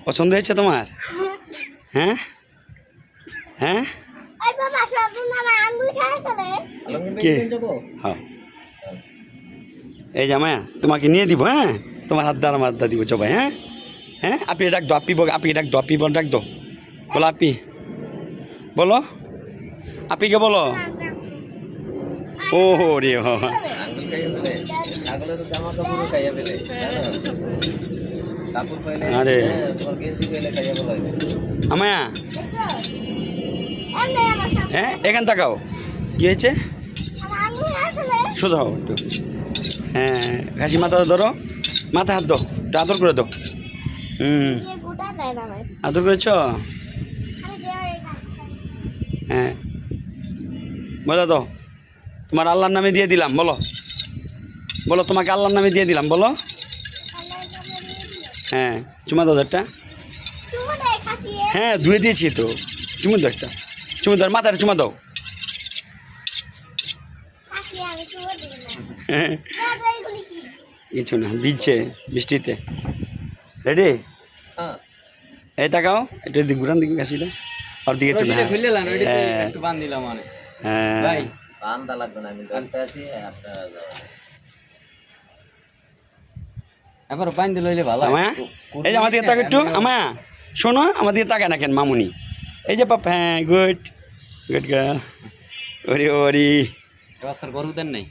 পছন্দ হয়েছে তোমার? হ্যাঁ হ্যাঁ হ্যাঁ এই যে মায়া তোমাকে নিয়ে দিব। হ্যাঁ তোমার হাত দ্বারা আমার দিব জবাই। হ্যাঁ হ্যাঁ আপনি ডাক দো, আপি আপি ডাক দো, আপি ডাক দো, বলো আপি, বলো আপিকে বলো। ও রে আরে আমায়া হ্যাঁ এখান তাকাও, কি হয়েছে? সোজা হও একটু। হ্যাঁ ঘাসি মাথা ধরো, মাথা হাত দাও, একটু আদর করে দাও। আদর করেছ? হ্যাঁ বলো তো, তোমার আল্লাহর নামে দিয়ে দিলাম, বলো বলো তোমাকে আল্লাহর নামে দিয়ে দিলাম, বলো। হ্যাঁ চুমা দাও একটা। হ্যাঁ ধুয়ে দিয়েছি তো, চুমু দাও একটা, চুমু দাও, মাথাটা চুমা দাও। হ্যাঁ কিছু না, ভিজছে বৃষ্টিতে। রেডি? এই তাকাও একটু দিক ঘুরান, দিকে ঘাসিটা ওর দিকে একটু। হ্যাঁ এবার বাইন্দে লইলে ভালো। এই যে আমার দিকে তাকে একটু, আমায়া শোনো আমার দিকে তাকায় না কেন মামুনি? এই যে পাপা, হ্যাঁ গুড গুড গার্ল। ওরে ওরে গরু দেন নাই।